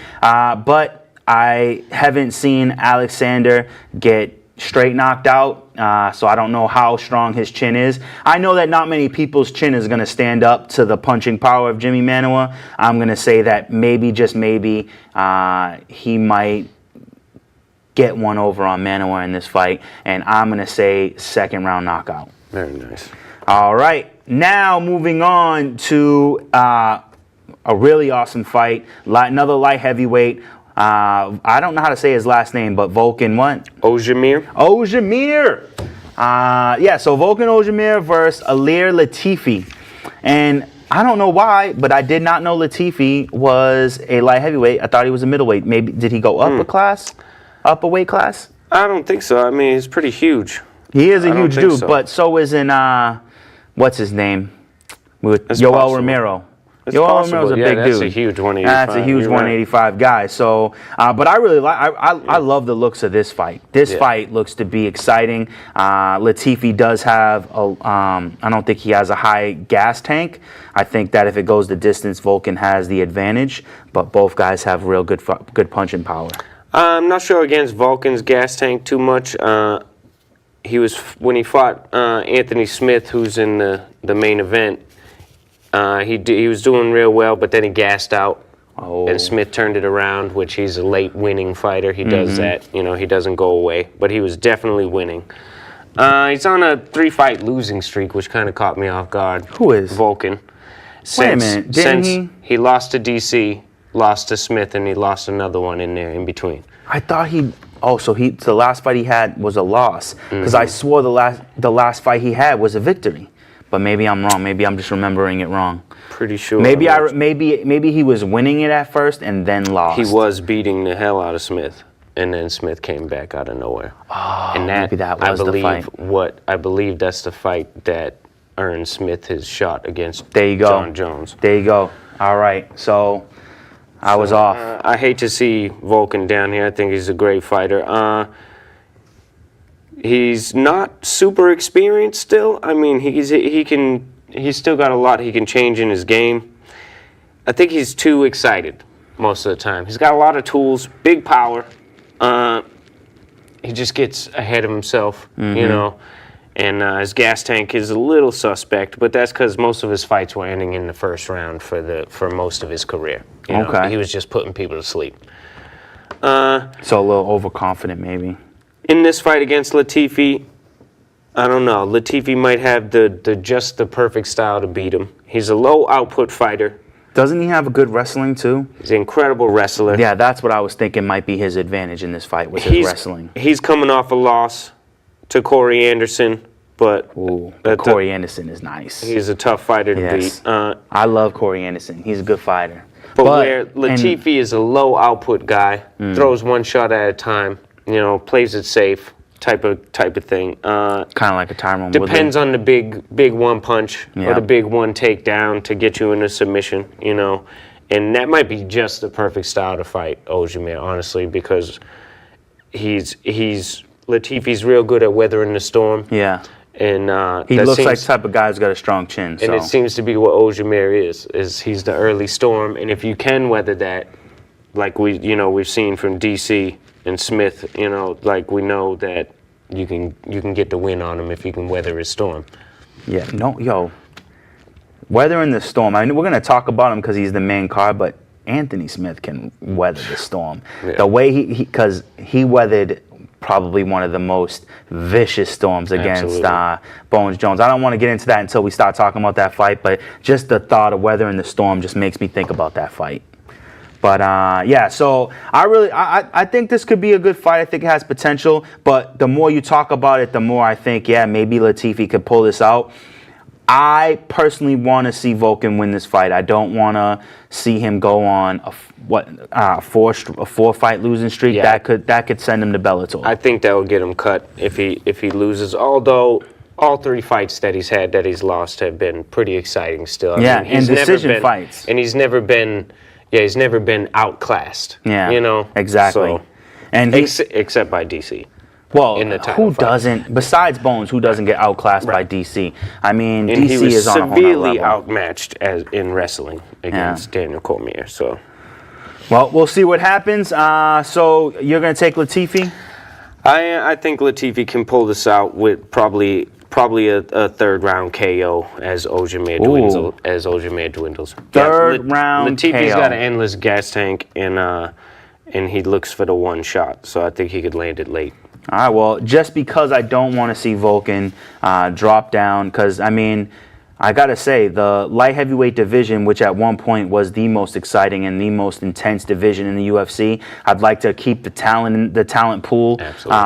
But I haven't seen Alexander get straight knocked out, so I don't know how strong his chin is. I know that not many people's chin is going to stand up to the punching power of Jimmy Manuwa. I'm going to say that maybe, just maybe, he might get one over on Manuwa in this fight, and I'm going to say second round knockout. Very nice. All right, now moving on to a really awesome fight, another light heavyweight. I don't know how to say his last name, but Volkan what? Ozdemir. So Volkan Ozdemir versus Ilir Latifi. And I don't know why, but I did not know Latifi was a light heavyweight. I thought he was a middleweight. Maybe, did he go up a class? Up a weight class? I don't think so. He's pretty huge. He is a huge dude, but so is what's his name? With Yoel Romero. Yoel Romero's a big dude. That's a huge 185. That's a huge 185 guy. So, but I really like. I love the looks of this fight. This fight looks to be exciting. Latifi does have I don't think he has a high gas tank. I think that if it goes the distance, Volkan has the advantage. But both guys have real good punching power. I'm not sure against Volkan's gas tank too much. When he fought Anthony Smith, who's in the main event. He was doing real well, but then he gassed out, and Smith turned it around, which he's a late winning fighter. He does that, he doesn't go away, but he was definitely winning. He's on a 3-fight losing streak, which kind of caught me off guard. Who is? Volkan. Wait a minute, since he lost to DC lost to Smith, and he lost another one in there in between. I thought the last fight he had was a loss, because I swore the last fight he had was a victory. But maybe I'm wrong. Maybe I'm just remembering it wrong. Pretty sure. Maybe he was winning it at first and then lost. He was beating the hell out of Smith, and then Smith came back out of nowhere. Oh, and maybe that was the fight. I believe that's the fight that earned Smith his shot against John Jones. There you go. All right. So I was off. I hate to see Volkan down here. I think he's a great fighter. He's not super experienced still. I mean, he's still got a lot he can change in his game. I think he's too excited most of the time. He's got a lot of tools, big power. He just gets ahead of himself, you know. And his gas tank is a little suspect, but that's because most of his fights were ending in the first round for most of his career. You know? He was just putting people to sleep. So a little overconfident, maybe. In this fight against Latifi, I don't know. Latifi might have just the perfect style to beat him. He's a low output fighter. Doesn't he have a good wrestling too? He's an incredible wrestler. Yeah, that's what I was thinking might be his advantage in this fight, was his wrestling. He's coming off a loss to Corey Anderson, but Corey Anderson is nice. He's a tough fighter to beat. I love Corey Anderson. He's a good fighter. But where Latifi is a low output guy, throws one shot at a time, you know, plays it safe, type of thing. Kind of like a Tyron Woodley. Depends on the big one punch or the big one takedown to get you in a submission, you know. And that might be just the perfect style to fight Ozdemir, honestly, because Latifi's real good at weathering the storm. Yeah. And he looks like the type of guy who's got a strong chin. And it seems to be what Ozdemir is he's the early storm, and if you can weather that, like we've seen from DC and Smith, you know, like we know that you can get the win on him if you can weather his storm. Yeah, weathering the storm. I mean, we're gonna talk about him because he's the main card, but Anthony Smith can weather the storm. Yeah. The way because he weathered probably one of the most vicious storms against Bones Jones. I don't want to get into that until we start talking about that fight, but just the thought of weathering the storm just makes me think about that fight. But so I think this could be a good fight. I think it has potential, but the more you talk about it, the more I think, maybe Latifi could pull this out. I personally want to see Volkan win this fight. I don't want to see him go on a four-fight losing streak. Yeah. That could send him to Bellator. I think that would get him cut if he loses. Although all 3 fights that he's had that he's lost have been pretty exciting still. I mean, and decision fights. And he's never been outclassed. Yeah, you know exactly. So, and except by DC. Well, who doesn't? Besides Bones, who doesn't get outclassed by DC? I mean, and DC is on a whole severely level. outmatched in wrestling against Daniel Cormier. So, well, we'll see what happens. So you're going to take Latifi? I think Latifi can pull this out with probably a third round KO as Ozdemir dwindles. Third round KO. Latifi's got an endless gas tank, and he looks for the one shot. So I think he could land it late. All right, well, just because I don't want to see Volkan drop down, because, I mean, I got to say, the light heavyweight division, which at one point was the most exciting and the most intense division in the UFC, I'd like to keep the talent pool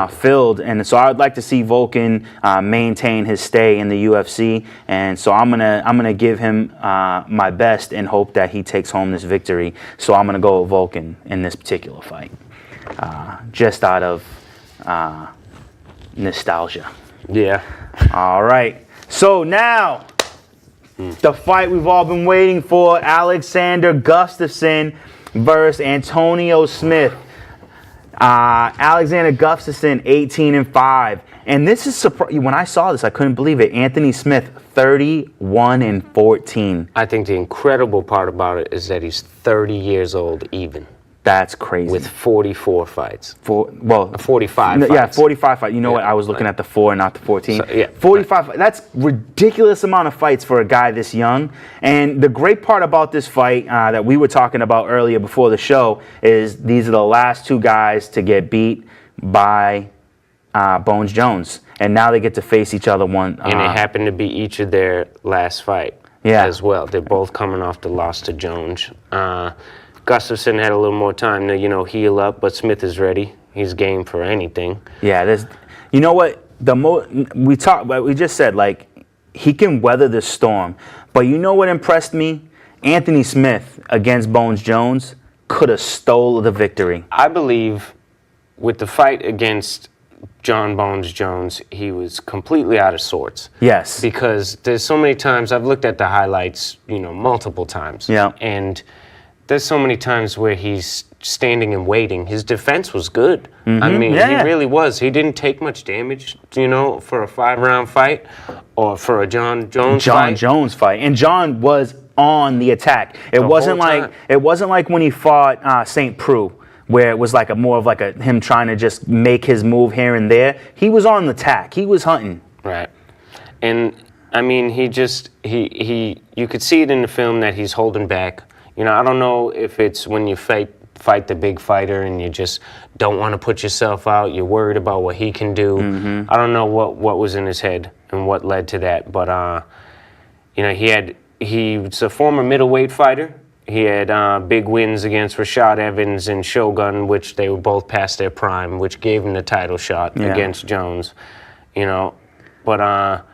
filled. And so I'd like to see Volkan maintain his stay in the UFC. And so I'm gonna give him my best and hope that he takes home this victory. So I'm going to go with Volkan in this particular fight, just out of nostalgia. Yeah. All right. So now, the fight we've all been waiting for: Alexander Gustafsson versus Antonio Smith. Alexander Gustafsson, 18-5, and this is when I saw this, I couldn't believe it. Anthony Smith, 31-14. I think the incredible part about it is that he's 30 years old even. That's crazy. With 44 fights. 45 fights. Yeah, 45 fights. You know what? I was looking at the 4 and not the 14. So, 45. That's ridiculous amount of fights for a guy this young. And the great part about this fight that we were talking about earlier before the show is these are the last 2 guys to get beat by Bones Jones. And now they get to face each other one. And it happened to be each of their last fight as well. They're both coming off the loss to Jones. Gustafson had a little more time to, heal up, but Smith is ready. He's game for anything. Yeah, you know what? We just said, like, he can weather the storm. But you know what impressed me? Anthony Smith against Bones Jones could have stole the victory. I believe with the fight against John Bones Jones, he was completely out of sorts. Yes. Because there's so many times, I've looked at the highlights, multiple times. Yeah. And there's so many times where he's standing and waiting. His defense was good. I mean, he really was. He didn't take much damage, for a 5-round fight or for a John Jones fight. John Jones fight. And John was on the attack. It wasn't like when he fought St. Preux, where it was like more of him trying to just make his move here and there. He was on the attack. He was hunting. Right. And I mean, he you could see it in the film that he's holding back. I don't know if it's when you fight the big fighter and you just don't want to put yourself out. You're worried about what he can do. I don't know what was in his head and what led to that. But he's a former middleweight fighter. He had big wins against Rashad Evans and Shogun, which they were both past their prime, which gave him the title shot against Jones. But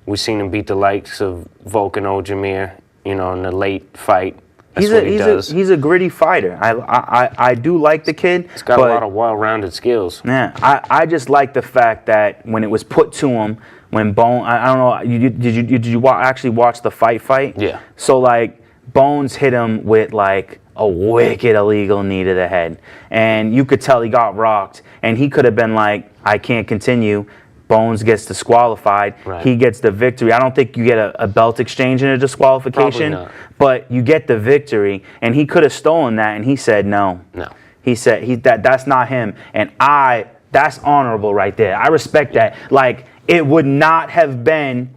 we've seen him beat the likes of Volkan Ozdemir, in the late fight. He's a gritty fighter. I do like the kid. He's got a lot of well-rounded skills. Yeah, I just like the fact that when it was put to him, when Bones, I don't know, did you actually watch the fight? Yeah. So like Bones hit him with like a wicked illegal knee to the head, and you could tell he got rocked, and he could have been like, I can't continue. Bones gets disqualified. Right. He gets the victory. I don't think you get a belt exchange in a disqualification, but you get the victory. And he could have stolen that, and he said no. No. He said that's not him, and that's honorable right there. I respect that. Like, it would not have been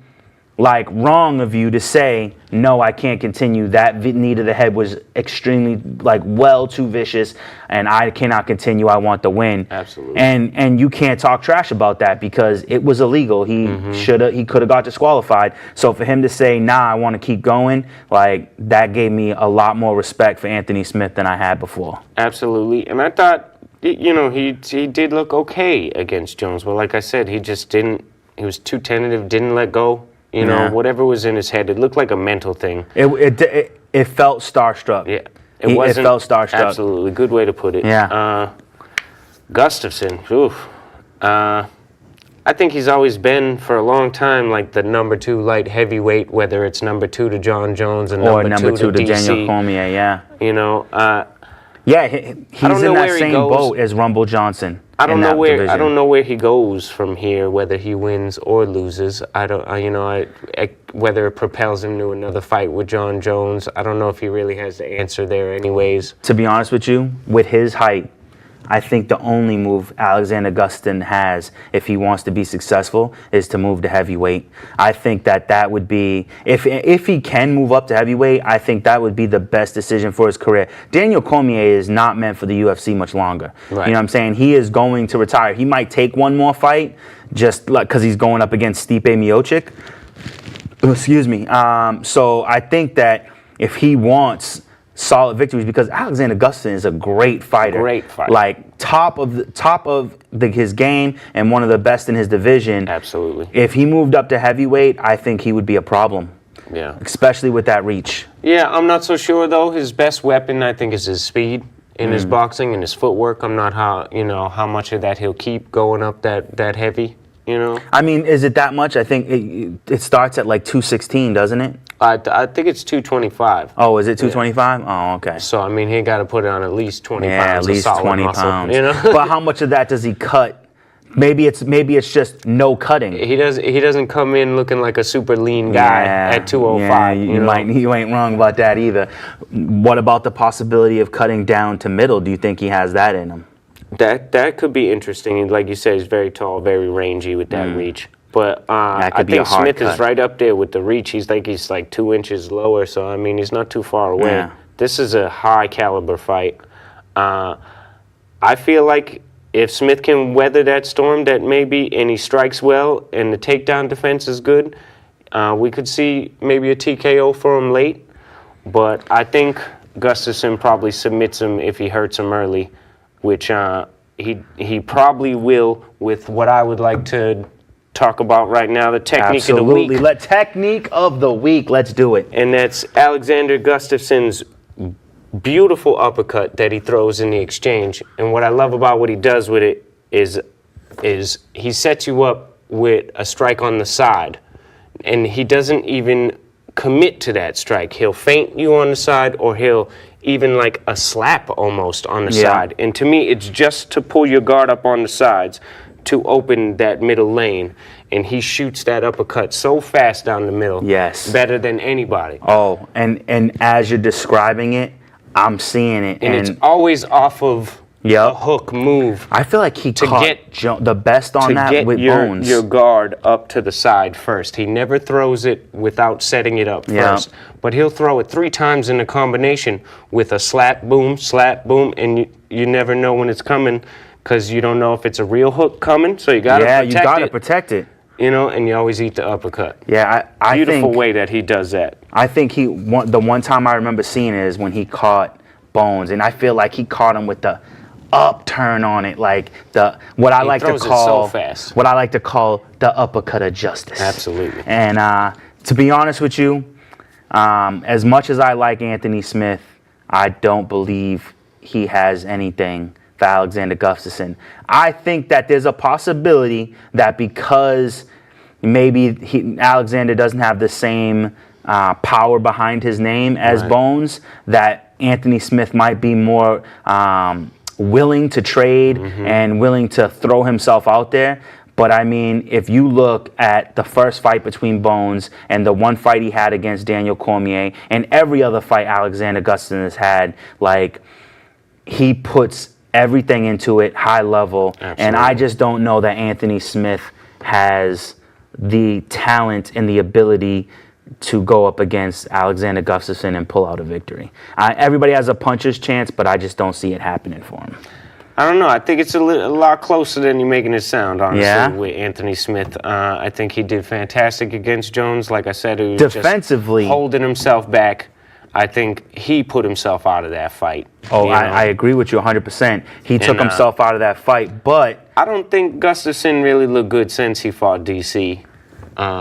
like wrong of you to say no, I can't continue. That knee to the head was extremely well too vicious, and I cannot continue. I want the win. Absolutely. And you can't talk trash about that because it was illegal. He could have got disqualified. So for him to say nah, I want to keep going, that gave me a lot more respect for Anthony Smith than I had before. Absolutely. And I thought he did look okay against Jones, but like I said, he just didn't. He was too tentative. Didn't let go. Whatever was in his head, it looked like a mental thing. It felt starstruck. Yeah, it felt starstruck. Absolutely, good way to put it. Yeah. Gustafson, oof. I think he's always been for a long time like the number 2 light heavyweight, whether it's number 2 to John Jones and or number 2 to Daniel Cormier. Yeah. Yeah, he's in that same boat as Rumble Johnson. I don't know where he goes from here, whether he wins or loses. Whether it propels him to another fight with John Jones. I don't know if he really has the answer there anyways. To be honest with you, with his height, I think the only move Alexander Gustafsson has, if he wants to be successful, is to move to heavyweight. I think that would be, if he can move up to heavyweight, I think that would be the best decision for his career. Daniel Cormier is not meant for the UFC much longer. Right. You know what I'm saying? He is going to retire. He might take one more fight just because he's going up against Stipe Miocic. Excuse me. So I think that if he wants solid victories, because Alexander Gustafsson is a great fighter. Great fighter. Like top of his game and one of the best in his division. Absolutely. If he moved up to heavyweight, I think he would be a problem. Yeah. Especially with that reach. Yeah, I'm not so sure though. His best weapon, I think, is his speed in his boxing and his footwork. I'm not how much of that he'll keep going up that heavy. I mean, is it that much? I think it starts at like 216, doesn't it? I think it's 225. Oh, is it 225? Yeah. Oh, okay. So, I mean, he got to put it on at least 20 pounds. Yeah, at least 20 muscle, pounds. But how much of that does he cut? Maybe it's just no cutting. He doesn't come in looking like a super lean guy at 205. Yeah, you ain't wrong about that either. What about the possibility of cutting down to middle? Do you think he has that in him? That could be interesting. Like you said, he's very tall, very rangy with that reach. But I think Smith is right up there with the reach. He's like 2 inches lower, so I mean he's not too far away. Yeah. This is a high caliber fight. I feel like if Smith can weather that storm, and he strikes well, and the takedown defense is good, we could see maybe a TKO for him late. But I think Gustafsson probably submits him if he hurts him early, which he probably will, with what I would like to talk about right now, the technique of the week. Absolutely. Technique of the week. Let's do it. And that's Alexander Gustafsson's beautiful uppercut that he throws in the exchange. And what I love about what he does with it is he sets you up with a strike on the side. And he doesn't even commit to that strike. He'll feint you on the side, or he'll even like a slap almost on the side. And to me, it's just to pull your guard up on the sides to open that middle lane. And he shoots that uppercut so fast down the middle. Yes. Better than anybody. Oh, and as you're describing it, I'm seeing it. And it's always off of a hook move. I feel like he caught the best on that with Bones. Your guard up to the side first. He never throws it without setting it up first. But he'll throw it 3 times in a combination with a slap, boom, and you never know when it's coming because you don't know if it's a real hook coming. So you got to protect it. Yeah, you got to protect it. You know, and you always eat the uppercut. Yeah, I Beautiful way that he does that. I think the one time I remember seeing it is when he caught Bones, and I feel like he caught him with the upturn on it, like what I like to call the uppercut of justice. Absolutely. And to be honest with you, as much as I like Anthony Smith, I don't believe he has anything for Alexander Gustafsson. I think that there's a possibility that because maybe Alexander doesn't have the same power behind his name as Bones, that Anthony Smith might be more willing to trade and willing to throw himself out there. But I mean, if you look at the first fight between Bones and the one fight he had against Daniel Cormier and every other fight Alexander Gustafsson has had, like, he puts everything into it, high level. Absolutely. And I just don't know that Anthony Smith has the talent and the ability to go up against Alexander Gustafsson and pull out a victory. Everybody has a puncher's chance, but I just don't see it happening for him. I don't know. I think it's a lot closer than you're making it sound, honestly, with Anthony Smith. I think he did fantastic against Jones. Like I said, he was defensively just holding himself back. I think he put himself out of that fight. Oh, I agree with you 100%. He took himself out of that fight, but I don't think Gustafsson really looked good since he fought DC.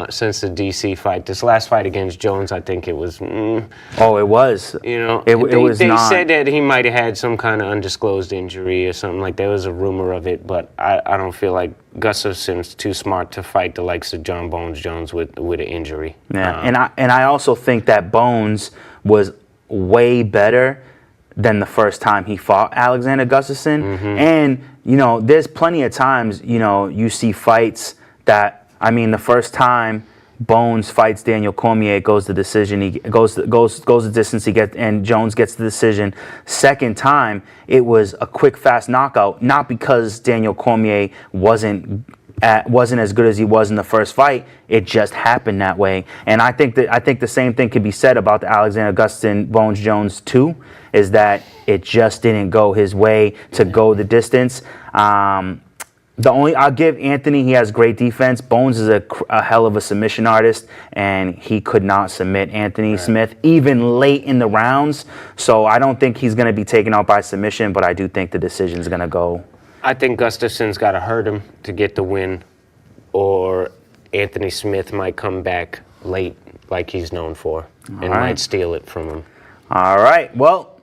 Since the DC fight, this last fight against Jones, I think it was. Oh, it was. You know, it was. They said that he might have had some kind of undisclosed injury or something. Like there was a rumor of it, but I don't feel like Gustafsson's too smart to fight the likes of John Bones Jones with an injury. Yeah, and I also think that Bones was way better than the first time he fought Alexander Gustafsson. And you know, there's plenty of times you see fights that. I mean, the first time Bones fights Daniel Cormier, it goes the decision. He goes the distance. And Jones gets the decision. Second time, it was a quick, fast knockout. Not because Daniel Cormier wasn't as good as he was in the first fight. It just happened that way. And I think the same thing could be said about the Alexander Gustafsson Bones Jones too. Is that it just didn't go his way to go the distance. I'll give Anthony, he has great defense. Bones is a hell of a submission artist, and he could not submit Anthony Smith, even late in the rounds. So I don't think he's going to be taken out by submission, but I do think the decision's going to go. I think Gustafsson's got to hurt him to get the win, or Anthony Smith might come back late like he's known for and might steal it from him. All right, well.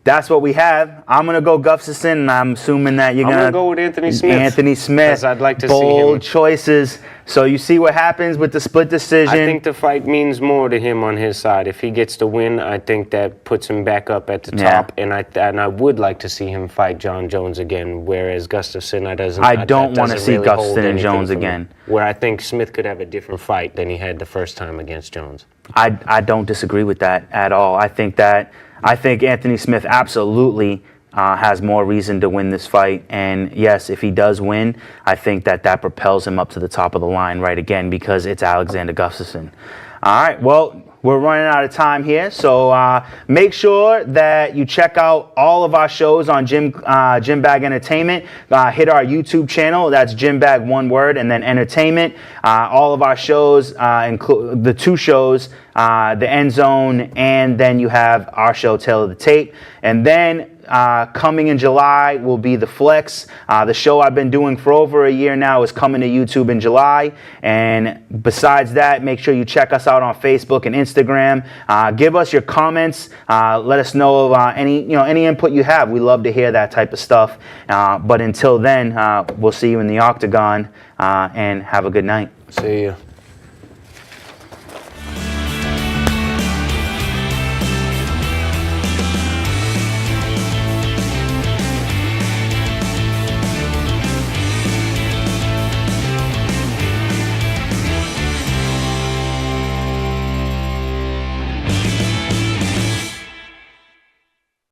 That's what we have. I'm gonna go Gustafsson, and I'm assuming that you're gonna go with Anthony Smith. Anthony Smith. Because I'd like to see him. Bold choices. So you see what happens with the split decision. I think the fight means more to him on his side. If he gets the win, I think that puts him back up at the top. And I would like to see him fight John Jones again. Whereas Gustafsson, I don't want to see really Gustafsson and Jones again. Where I think Smith could have a different fight than he had the first time against Jones. I don't disagree with that at all. I think Anthony Smith absolutely has more reason to win this fight. And yes, if he does win, I think that propels him up to the top of the line right again because it's Alexander Gustafsson. All right, well, we're running out of time here, so make sure that you check out all of our shows on Gym Bag Entertainment. Hit our YouTube channel. That's Gym Bag, one word, and then Entertainment. All of our shows include the 2 shows, the End Zone, and then you have our show, Taylor the Tape. And then coming in July will be The Flex. The show I've been doing for over a year now is coming to YouTube in July. And besides that, make sure you check us out on Facebook and Instagram. Give us your comments. Let us know of any input you have. We love to hear that type of stuff. But until then, we'll see you in the octagon, and have a good night. See ya.